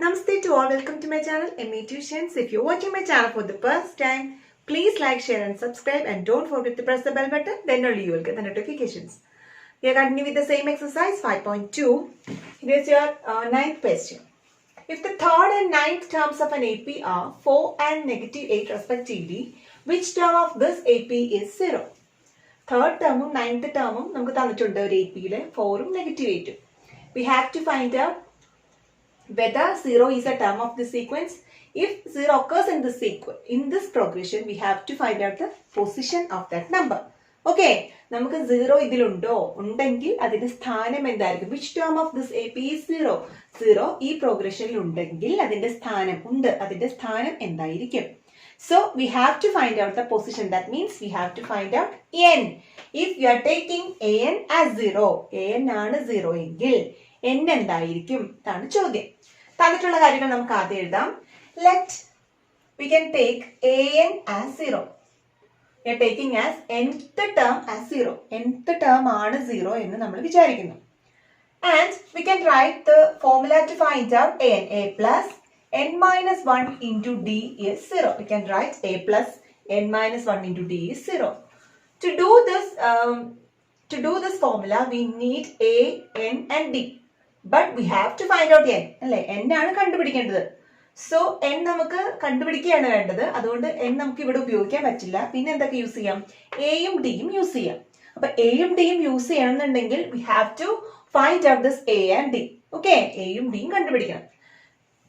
Namaste to all, welcome to my channel ME Tuitions. If you're watching my channel for the first time, please like, share and subscribe and don't forget to press the bell button, then only you will get the notifications. We are continuing with the same exercise 5.2. Here is your ninth question. If the third and ninth terms of an AP are 4 and negative 8 respectively, which term of this AP is 0? Third term and ninth term നമുക്ക് തന്നിട്ടുണ്ട് ഒരു APയിലെ 4 ഉം negative 8 ഉം. We have to find out whether 0 is a term of the sequence. If 0 occurs in this sequence, in this progression, we have to find out the position of that number. Okay, നമുക്ക് 0 ഇതിലുണ്ടോ ഉണ്ടെങ്കിൽ അതിന്റെ സ്ഥാനം എന്തായിരിക്കും? Which term of this AP is 0? 0 ഈ പ്രോഗ്രഷനിൽ ഉണ്ടെങ്കിൽ അതിന്റെ സ്ഥാനം ഉണ്ട്, അതിന്റെ സ്ഥാനം എന്തായിരിക്കും? So we have to find out the position. That means we have to find out n. If you are taking an as 0, an ആണ് 0 എങ്കിൽ n എന്തായിരിക്കും? ഇതാണ് ചോദ്യം. തന്നിട്ടുള്ള കാര്യങ്ങൾ നമുക്ക് ആദ്യം എഴുതാം. We can take an as 0. We are taking as nth term as 0. nth term ആണ് 0 എന്ന് നമ്മൾ വിചാരിക്കുന്നു. And we can write the formula to find out an. A plus n minus 1 into d is 0. We can write a plus n minus 1 into d is 0. To do this formula, we need a, n and d. But we have to find out n. അല്ലേ? n ആണ് കണ്ടുപിടിക്കേണ്ടത്. So n നമുക്ക് കണ്ടുപിടിക്കുകയാണ് വേണ്ടത്. അതുകൊണ്ട് n നമുക്ക് ഇവിടെ ഉപയോഗിക്കാൻ പറ്റില്ല. പിന്നെ എന്തൊക്കെ യൂസ് ചെയ്യാം? എയും ഡിയും യൂസ് ചെയ്യാം. അപ്പൊ എയും ഡിയും യൂസ് ചെയ്യണമെന്നുണ്ടെങ്കിൽ we have to find out this a and d. Okay, എയും ഡിയും കണ്ടുപിടിക്കണം.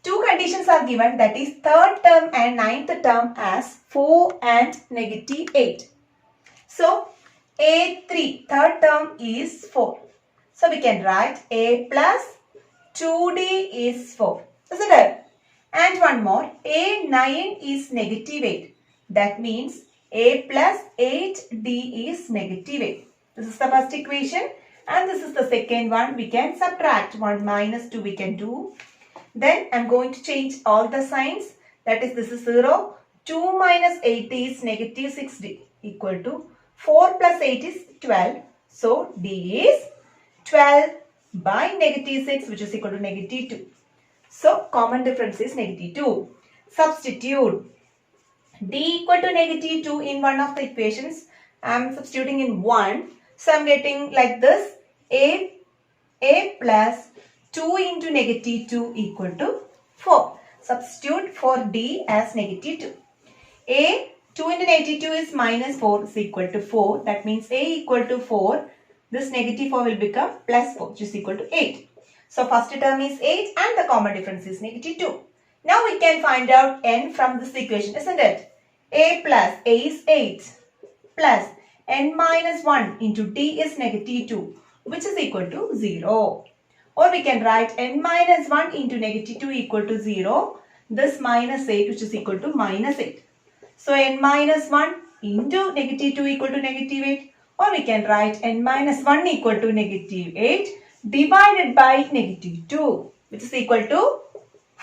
Two conditions are given, that is third term and ninth term as 4 and negative 8. So a3, third term is 4. So we can write a plus 2d is 4. Isn't it? And one more, a9 is negative 8. That means a plus 8d is negative 8. This is the first equation and this is the second one. We can subtract 1 minus 2 we can do. Then I'm going to change all the signs. That is, this is 0. 2 minus 8 is negative 6d equal to 4 plus 8 is 12. So d is 12 by negative 6, which is equal to negative 2. So common difference is negative 2. Substitute d equal to negative 2 in one of the equations. I'm substituting in 1. So I'm getting like this. A plus 2 into negative 2 equal to 4. Substitute for d as negative 2. A 2 into negative 2 is minus 4 is equal to 4. That means a equal to 4. This negative 4 will become plus 4, which is equal to 8. So first term is 8 and the common difference is negative 2. Now we can find out n from this equation, isn't it? A is 8 plus n minus 1 into d is negative 2, which is equal to 0. Or we can write n minus 1 into negative 2 equal to 0. This minus 8, which is equal to minus 8. So n minus 1 into negative 2 equal to negative 8. Or we can write n minus 1 equal to negative 8 divided by negative 2, which is equal to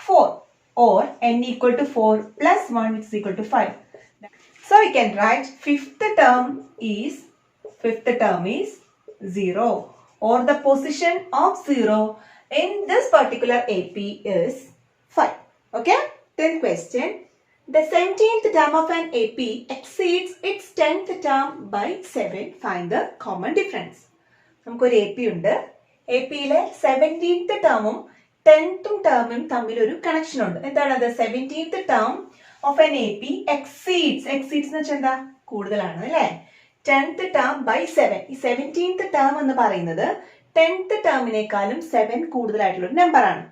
4. Or n equal to 4 plus 1, which is equal to 5. So we can write fifth term is 0. Or the position of 0 in this particular AP is 5. Okay? 10th question. The 17th term of an AP exceeds its 10th term by 7. Find the common difference. നമുക്കൊരു AP ഉണ്ട്. APയിലെ 17th termഉം 10th termഉം തമ്മിൽ ഒരു connection ഉണ്ട്. എന്താണ് അത്? 17th term of an AP exceeds എന്ന് വെച്ചാൽ എന്താ? കൂടുതലാണ് അല്ലേ? 10th term by 7. ഈ 17th term എന്ന് പറയുന്നത് 10th termനേക്കാളും 7 കൂടുതലായിട്ടുള്ള ഒരു നമ്പർ ആണ്.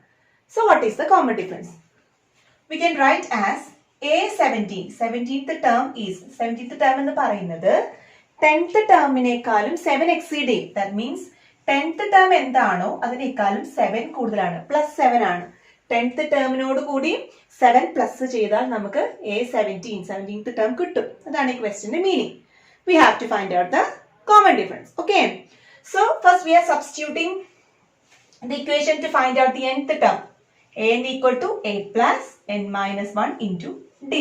So what is the common difference? We can write as A17. 17th term is 17th term എന്ന് പറയുന്നത് 10th termനേക്കാളും 7 exceed ചെയ്യും. That means 10th term എന്താണോ അതിനേക്കാളും 7 കൂടുതലാണ്. പ്ലസ് 7 ആണ്. 10th termനോട് കൂടി 7 പ്ലസ് ചെയ്താൽ നമുക്ക് A17 17th term കിട്ടും. അതാണ് ഈ ക്വസ്റ്റ്യന്റെ meaning. We have to find out the common difference. Okay. So first we are substituting the equation to find out the nth term. N equal to a plus n minus 1 into d.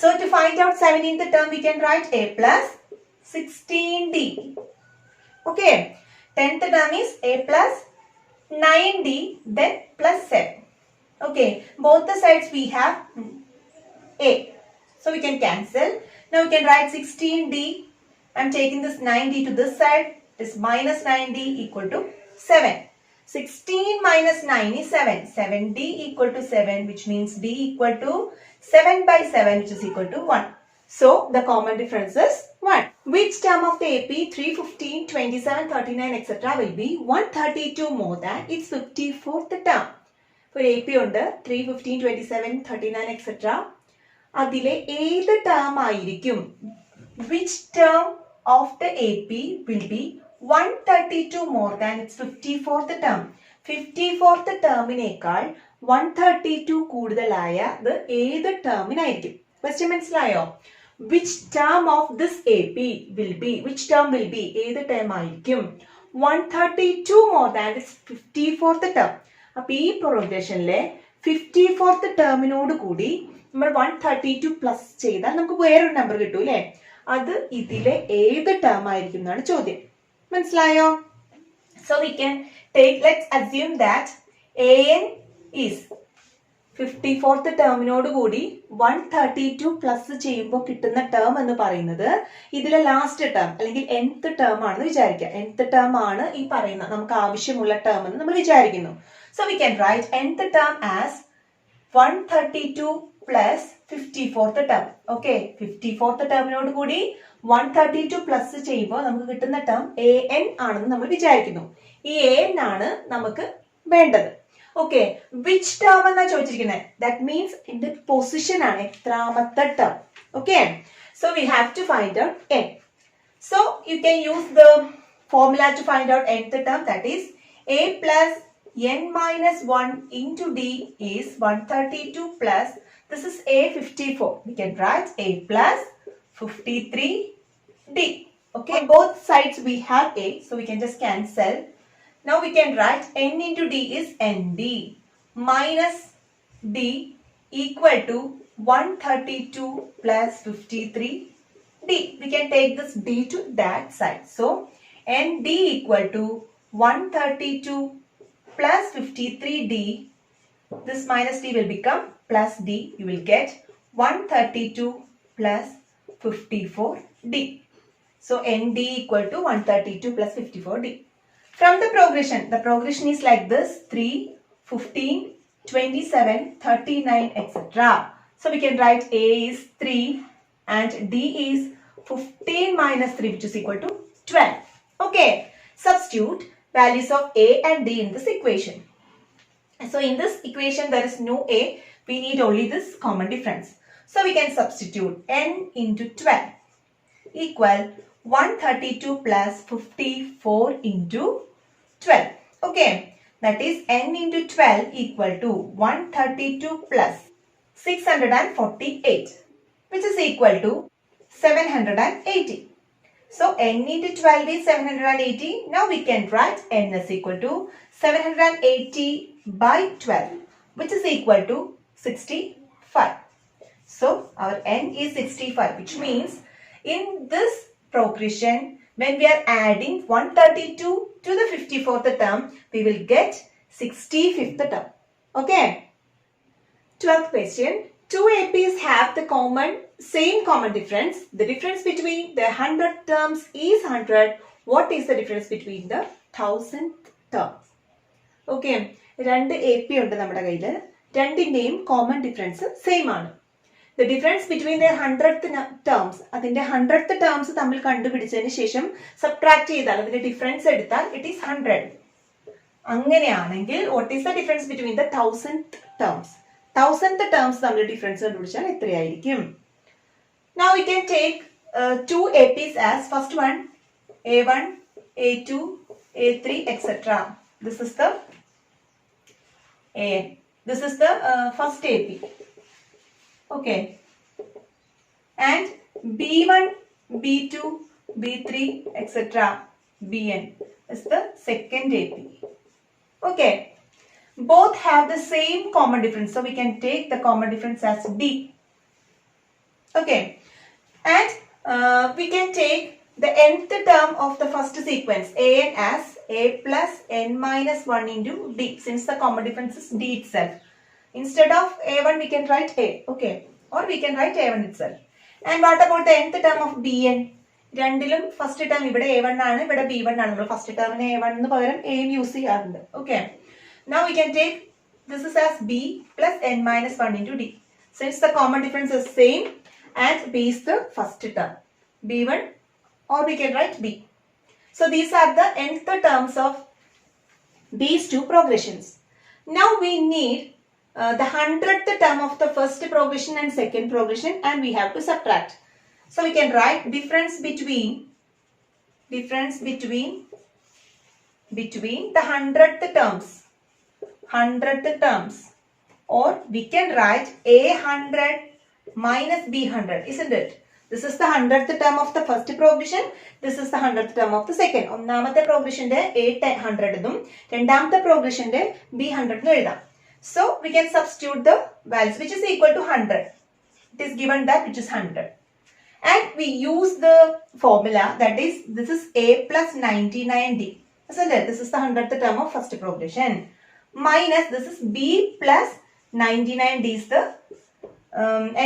So to find out 17th term we can write a plus 16d. Okay. 10th term is a plus 9d then plus 7. Okay, both the sides we have A. So we can cancel. Now we can write 16D. I'm taking this 9D to this side. It is minus 9D equal to 7. 16 minus 9 is 7. 7D equal to 7, which means D equal to 7 by 7, which is equal to 1. So the common difference is 1. Which term of the AP 3, 15, 27, 39, etc. will be 132 more than its 54th term? For AP ഉണ്ട് 3, 15, 27, 39, etc. അതിലെ ഏത് term ആയിരിക്കും? Which term of the AP will be 132 more than its 54th term? 54th ടേമിനേക്കാൾ 132 കൂടുതലായത് ഏത് ടേമിനായിരിക്കും? Question മനസ്സിലായോ? Which term of this AP will be? Which term will be? ഏത് term ആയിരിക്കും? 132 more than its 54th term. അപ്പൊ ഈ പ്രോഗ്രഷനിലെ 54th ടേമിനോട് കൂടി നമ്മൾ 132 plus ചെയ്താൽ നമുക്ക് വേറൊരു നമ്പർ കിട്ടും അല്ലെ? അത് ഇതിലെ ഏത് ടേം ആയിരിക്കും എന്നാണ് ചോദ്യം. മനസ്സിലായോ? So we can take, let's assume that an is 54th ടേമിനോട് കൂടി 132 പ്ലസ് ചെയ്യുമ്പോൾ കിട്ടുന്ന ടേം എന്ന് പറയുന്നത് ഇതിലെ ലാസ്റ്റ് ടേം അല്ലെങ്കിൽ nth ടേം ആണെന്ന് വിചാരിക്കുക. nth ടേം ആണ് ഈ പറയുന്ന നമുക്ക് ആവശ്യമുള്ള ടേം എന്ന് നമ്മൾ വിചാരിക്കുന്നു. So we can write nth term as 132 plus 54th term. Okay, 54th terminോട് കൂടി 132 പ്ലസ് ചെയ്യുമ്പോൾ നമുക്ക് കിട്ടുന്ന ടേം an ആണെന്ന് നമ്മൾ വിചാരിക്കുന്നു. ഈ an ആണ് നമുക്ക് വേണ്ടത്. Okay, which term എന്നാ ചോദിച്ചിരിക്കുന്നത്? That means in the position ആണ് എത്രാമത്തെ term. Okay, so we have to find out n. So you can use the formula to find out nth term, that is a plus n minus 1 into d is 132 plus, this is a 54. We can write a plus 53d. Okay, on both sides we have a, so we can just cancel. Now we can write n into d is nd minus d equal to 132 plus 53d. We can take this d to that side. So nd equal to 132 plus 53d, this minus d will become plus d. You will get 132 plus 54d. So nd equal to 132 plus 54d. From the progression is like this: 3, 15, 27, 39, etc. So we can write a is 3 and d is 15 minus 3, which is equal to 12. Okay, substitute values of a and d in this equation. So in this equation there is no a, we need only this common difference. So we can substitute n into 12 equal 132 plus 54 into 12. Okay, that is n into 12 equal to 132 plus 648, which is equal to 780. So n into 12 is 780. Now we can write n is equal to 780 by 12, which is equal to 65. So our n is 65, which means in this progression, when we are adding 132 to the 54th term, we will get 65th term. Okay. 12th question. Two APs have the same common difference. The difference between the 100 terms is 100. What is the difference between the 1000th terms? Okay. രണ്ട് AP ഉണ്ട് നമ്മുടെ കയ്യിൽ. രണ്ടിന്റെയും common difference same ആണ്. The difference between the 100th terms, അതിന്റെ 100th terms തമ്മിൽ കണ്ടുപിടിച്ചതിന് ശേഷം subtract ചെയ്താൽ അതിന്റെ ഡിഫറൻസ് എടുത്താൽ it is 100. അങ്ങനെയാണെങ്കിൽ what is the difference between the 1000th terms? 1000th terms തമ്മിൽ ഡിഫറൻസ് കണ്ടുപിടിച്ചാൽ എത്രയായിരിക്കും? Now we can take two APs as first one A1, A2, A3, etc. This is the AN. This is the first AP. Okay. And B1, B2, B3, etc. BN is the second AP. Okay. Both have the same common difference. So we can take the common difference as D. Okay. And we can take the nth term of the first sequence an as a plus n minus 1 into d, since the common difference is d itself. Instead of a1 we can write a, okay, or we can write a1 itself. And what about the nth term of bn? രണ്ടിലും first term ഇവിടെ a1 ആണ്, ഇവിടെ b1 ആണ്. നമ്മൾ first ടേമിന് a1 എന്ന് പകരം a use ചെയ്യാറുണ്ട്. Okay, now we can take this is as b plus n minus 1 into d. Since the common difference is same and b is the first term, b1, or we can write b. So these are the nth terms of these two progressions. Now we need the 100th term of the first progression and second progression, and we have to subtract. So we can write difference between the 100th terms, or we can write a100 minus b100, isn't it? This is the 100th term of the first progression. This is the 100th term of the second. ഒന്നാമത്തെ progressionന്റെ a100 എന്നും രണ്ടാമത്തെ progressionന്റെ b100 എന്നും എഴുതാം. So we can substitute the values, which is equal to 100. It is given that which is 100. And we use the formula, that is, this is a plus 99d. Isn't it? This is the 100th term of first progression. Minus this is b plus 99d is the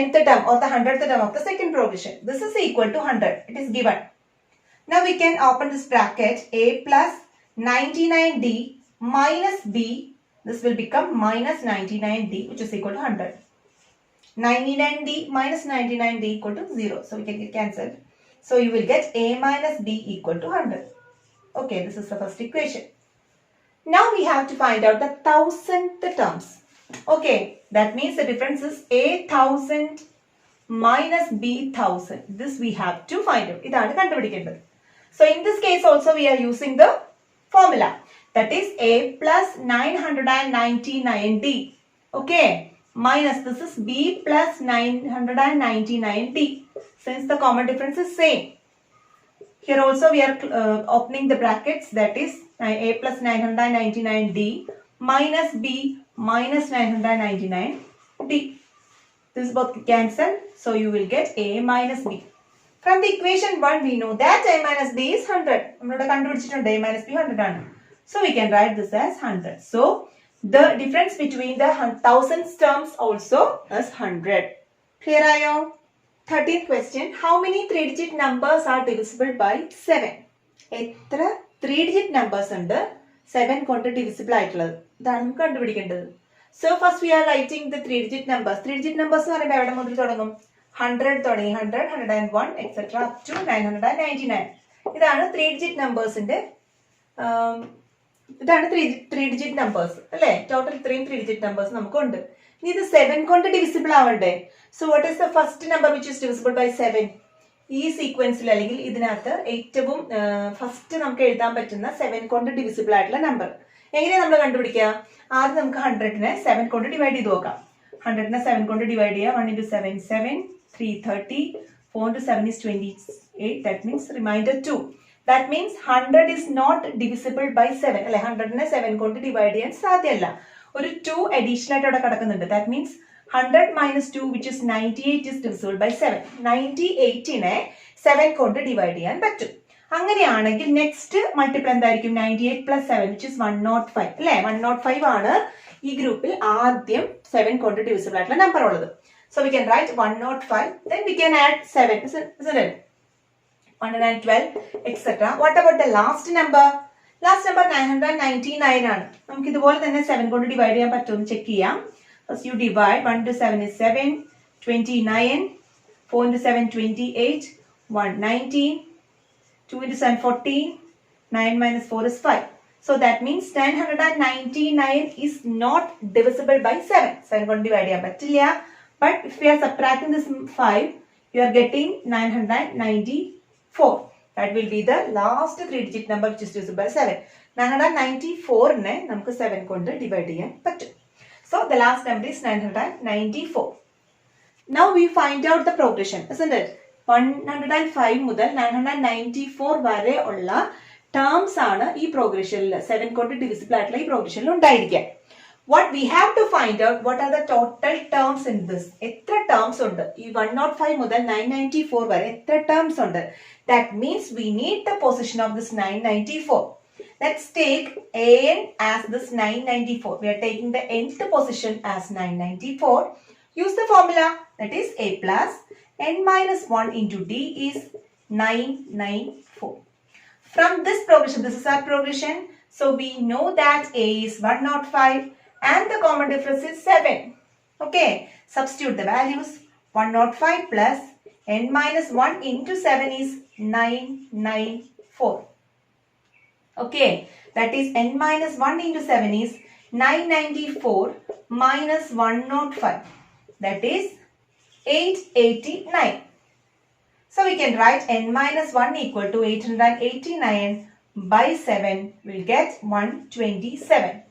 nth term or the 100th term of the second progression. This is equal to 100. It is given. Now we can open this bracket, a plus 99d minus b. This will become minus 99d, which is equal to 100. 99d minus 99d equal to 0. So we can get cancelled. So you will get a minus b equal to 100. Okay, this is the first equation. Now we have to find out the 1000th terms. Okay, that means the difference is a1000 minus b1000. This we have to find out. ഇതാണ് കണ്ടുപിടിക്കേണ്ടത്. So in this case also we are using the formula, that is a plus 999d. Okay, minus this is b plus 999d. Since the common difference is same, here also we are opening the brackets, that is a plus 999d minus b minus 999d. This is both cancelled, so you will get a minus b. From the equation 1 we know that a minus b is 100. നമ്മളിവിടെ കണ്ടുപിടിച്ചിട്ടുണ്ട് a minus b 100 ആണ്. So we can write this as 100. So the difference between the 1000 terms also is 100. Clear ayo? 13th question. How many 3-digit numbers are divisible by 7? എത്ര 3-digit numbers ഉണ്ട് 7 കൊണ്ട് divisible ആയിട്ടുള്ളത്? ഇതാണ് നമുക്ക് കണ്ടുപിടിക്കേണ്ടത്. So first we are writing the 3-digit numbers. 3-digit numbers എന്ന് പറയുമ്പോൾ എവിടെ മുതൽ തുടങ്ങും? 100 തുടങ്ങി 100, 101, etc. up to 999. ഇതാണ് 3-digit numbersന്റെ ഇതാണ് 3-digit numbers അല്ലേ? ടോട്ടൽ ഇത്രയും 3-digit numbers നമുക്കുണ്ട്. ഇനി ഇത് 7 കൊണ്ട് ഡിവിസിബിൾ ആവണ്ടേ? So what is the first number which is divisible by 7? ഈ സീക്വൻസിൽ അല്ലെങ്കിൽ ഇതിനകത്ത് ഏറ്റവും ഫസ്റ്റ് നമുക്ക് എഴുതാൻ പറ്റുന്ന 7 കൊണ്ട് ഡിവിസിബിൾ ആയിട്ടുള്ള നമ്പർ എങ്ങനെയാണ് നമ്മൾ കണ്ടുപിടിക്കുക? ആദ്യം നമുക്ക് 100നെ 7 കൊണ്ട് ഡിവൈഡ് ചെയ്ത് നോക്കാം. 100നെ 7 കൊണ്ട് ഡിവൈഡ് ചെയ്യുക. 1 into 7 7, 3 30, 4 into 7 is 28. That means remainder 2. That means 100 is not divisible by 7. അല്ലെ, 100നെ 7 കൊണ്ട് ഡിവൈഡ് ചെയ്യാൻ സാധ്യമല്ല. ഒരു 2 അഡീഷണൽ ആയിട്ട് അവിടെ കിടക്കുന്നുണ്ട്. That means 100 minus 2 which is 98 is divisible by 7. 98നെ 7 കൊണ്ട് ഡിവൈഡ് ചെയ്യാൻ പറ്റും. അങ്ങനെയാണെങ്കിൽ നെക്സ്റ്റ് മൾട്ടിപ്പിൾ എന്തായിരിക്കും? 98 plus 7 which is 105. അല്ലെ, 105 ആണ് ഈ ഗ്രൂപ്പിൽ ആദ്യം 7 കൊണ്ട് ഡിവിസിബിൾ ആയിട്ടുള്ള നമ്പർ ഉള്ളത്. So we can write 105. Then we can add 7, isn't it? 112, etc. What about the last number? Last number 999 ആണ്. നമുക്ക് ഇതുപോലെ തന്നെ 7 കൊണ്ട് ഡിവൈഡ് ചെയ്യാൻ പറ്റുമെന്ന് ചെക്ക് ചെയ്യാം. First you divide. 1 into 7 is 7, 29, 4 into 7 28, 1 19, 2 into 7 14, 9 minus 4 is 5. So that means 999 is not divisible by 7. 7 കൊണ്ട് divide ചെയ്യാൻ പറ്റില്ല. But if we are subtracting this 5, you are getting 994. That will be the last 3-digit number which is divisible by 7. 994നെ നമുക്ക് 7 കൊണ്ട് divide ചെയ്യാൻ പറ്റും. So the last number is 994. Now we find out the progression, isn't it? 105 മുതൽ 994 വരെ ഉള്ള terms ആണ് ഈ പ്രോഗ്രഷനിൽ 7 കൊണ്ട് ഡിവിസിബിൾ ആയിട്ടുള്ള ഈ പ്രോഗ്രഷനിൽ ഉണ്ടായിരിക്കുക. What we have to find out, what are the total terms in this? എത്ര ടേംസ് ഉണ്ട് ഈ 105 മുതൽ 994 വരെ? എത്ര ടേംസ് ഉണ്ട്? That means we need the position of this 994. Let's take an as this 994. We are taking the nth position as 994. Use the formula, that is a plus n minus 1 into d is 994. From this progression, this is our progression. So we know that a is 105 and the common difference is 7. Okay, substitute the values. 105 plus n minus 1 into 7 is 994. Okay, that is n minus 1 into 7 is 994 minus 105. That is 889. So we can write n minus 1 equal to 889 by 7. We'll get 127.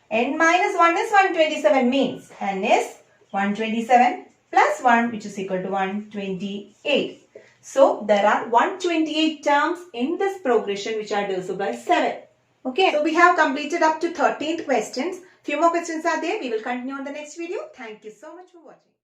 N minus 1 is 127 means n is 127 plus 1 which is equal to 128. So there are 128 terms in this progression which are divisible by 7. Okay. So we have completed up to 13th questions. Few more questions are there. We will continue on the next video. Thank you so much for watching.